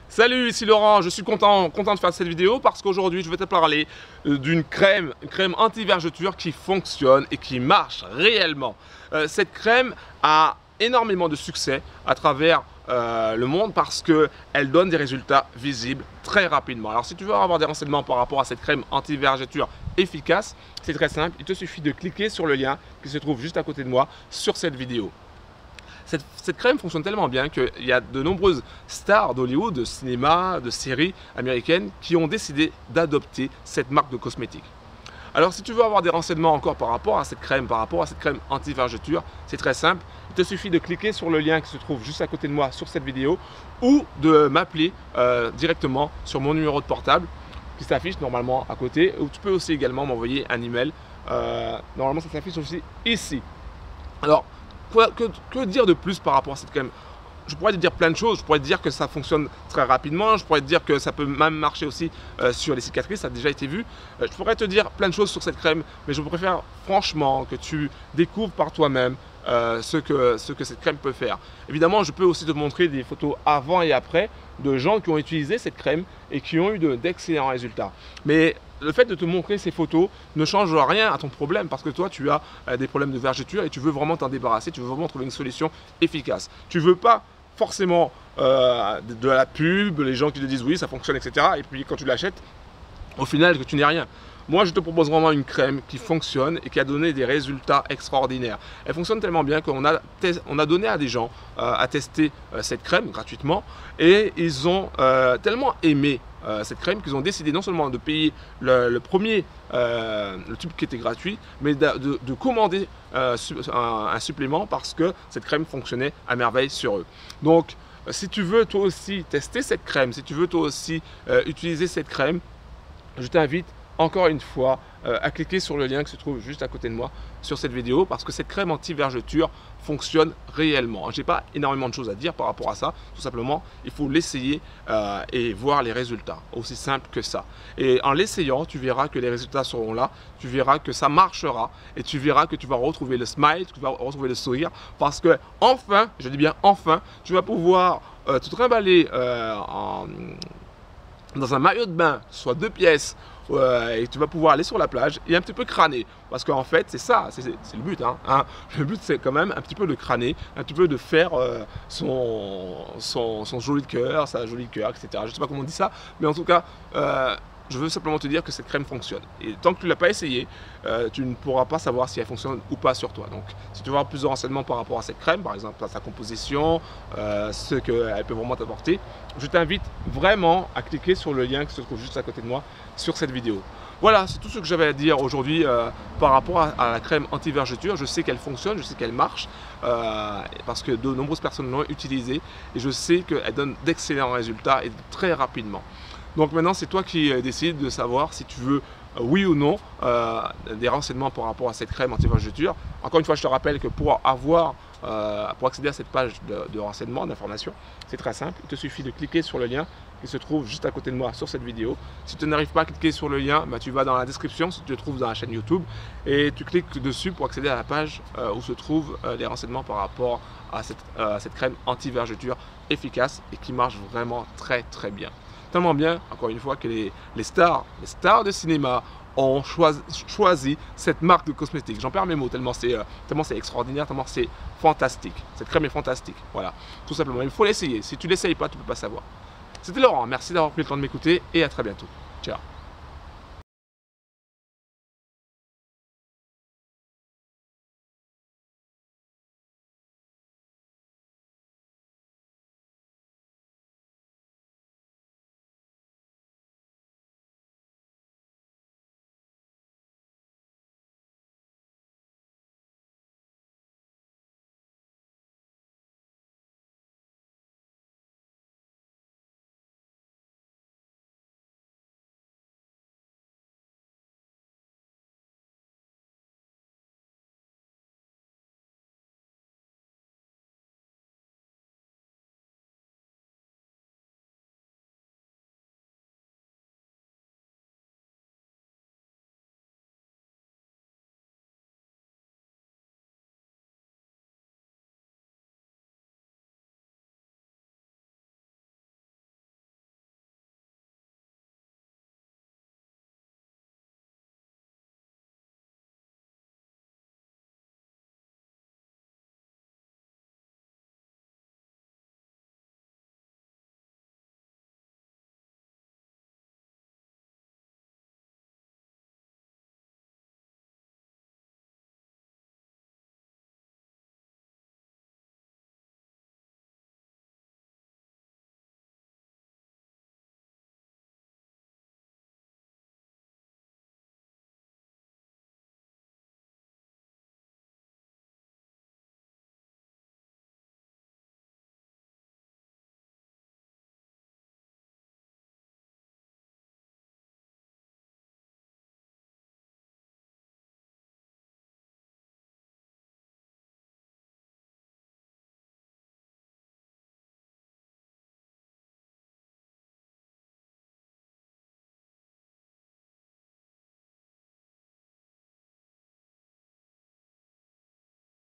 Salut, ici Laurent, je suis content de faire cette vidéo parce qu'aujourd'hui je vais te parler d'une crème, anti-vergeture qui fonctionne et qui marche réellement. Cette crème a énormément de succès à travers le monde parce qu'elle donne des résultats visibles très rapidement. Alors si tu veux avoir des renseignements par rapport à cette crème anti-vergeture efficace, c'est très simple, il te suffit de cliquer sur le lien qui se trouve juste à côté de moi sur cette vidéo. Cette crème fonctionne tellement bien qu'il y a de nombreuses stars d'Hollywood, de cinéma, de séries américaines qui ont décidé d'adopter cette marque de cosmétiques. Alors si tu veux avoir des renseignements encore par rapport à cette crème anti-vergeture, c'est très simple. Il te suffit de cliquer sur le lien qui se trouve juste à côté de moi sur cette vidéo ou de m'appeler directement sur mon numéro de portable qui s'affiche normalement à côté, ou tu peux aussi également m'envoyer un email. Normalement ça s'affiche aussi ici. Alors, que dire de plus par rapport à cette crème? Je pourrais te dire plein de choses, je pourrais te dire que ça fonctionne très rapidement, je pourrais te dire que ça peut même marcher aussi sur les cicatrices, ça a déjà été vu. Je pourrais te dire plein de choses sur cette crème, mais je préfère franchement que tu découvres par toi-même ce que cette crème peut faire. Évidemment, je peux aussi te montrer des photos avant et après de gens qui ont utilisé cette crème et qui ont eu d'excellents résultats. Mais le fait de te montrer ces photos ne change rien à ton problème parce que toi tu as des problèmes de vergeture et tu veux vraiment t'en débarrasser, tu veux vraiment trouver une solution efficace. Tu ne veux pas forcément de la pub, les gens qui te disent oui ça fonctionne etc. et puis quand tu l'achètes, au final que tu n'es rien. Moi, je te propose vraiment une crème qui fonctionne et qui a donné des résultats extraordinaires. Elle fonctionne tellement bien qu'on a donné à des gens à tester cette crème gratuitement et ils ont tellement aimé cette crème qu'ils ont décidé non seulement de payer le tube qui était gratuit, mais de commander un supplément parce que cette crème fonctionnait à merveille sur eux. Donc, si tu veux toi aussi tester cette crème, si tu veux toi aussi utiliser cette crème, je t'invite encore une fois à cliquer sur le lien qui se trouve juste à côté de moi sur cette vidéo parce que cette crème anti-vergeture fonctionne réellement. Je n'ai pas énormément de choses à dire par rapport à ça, tout simplement il faut l'essayer et voir les résultats, aussi simple que ça. Et en l'essayant, tu verras que les résultats seront là, tu verras que ça marchera et tu verras que tu vas retrouver le smile, tu vas retrouver le sourire parce que enfin, je dis bien enfin, tu vas pouvoir te trimballer dans un maillot de bain, soit 2 pièces, et tu vas pouvoir aller sur la plage et un petit peu crâner. Parce qu'en fait, c'est ça, c'est le but. Le but, c'est quand même un petit peu de crâner, un petit peu de faire son joli cœur, sa jolie cœur, etc. Je ne sais pas comment on dit ça, mais en tout cas, je veux simplement te dire que cette crème fonctionne. Et tant que tu ne l'as pas essayé, tu ne pourras pas savoir si elle fonctionne ou pas sur toi. Donc, si tu veux avoir plus de renseignements par rapport à cette crème, par exemple à sa composition, ce qu'elle peut vraiment t'apporter, je t'invite vraiment à cliquer sur le lien qui se trouve juste à côté de moi sur cette vidéo. Voilà, c'est tout ce que j'avais à dire aujourd'hui par rapport à la crème anti-vergeture. Je sais qu'elle fonctionne, je sais qu'elle marche parce que de nombreuses personnes l'ont utilisée et je sais qu'elle donne d'excellents résultats et très rapidement. Donc maintenant, c'est toi qui décides de savoir si tu veux, oui ou non, des renseignements par rapport à cette crème anti-vergeture. Encore une fois, je te rappelle que pour accéder à cette page de renseignements, d'informations, c'est très simple. Il te suffit de cliquer sur le lien qui se trouve juste à côté de moi sur cette vidéo. Si tu n'arrives pas à cliquer sur le lien, tu vas dans la description, si tu te trouves dans la chaîne YouTube, et tu cliques dessus pour accéder à la page où se trouvent les renseignements par rapport à cette crème anti-vergeture efficace et qui marche vraiment très très bien. Tellement bien, encore une fois, que les stars de cinéma ont choisi cette marque de cosmétiques. J'en perds mes mots, tellement c'est extraordinaire, tellement c'est fantastique. Cette crème est fantastique, voilà, tout simplement. Il faut l'essayer, si tu ne l'essayes pas, tu ne peux pas savoir. C'était Laurent, merci d'avoir pris le temps de m'écouter et à très bientôt. Ciao.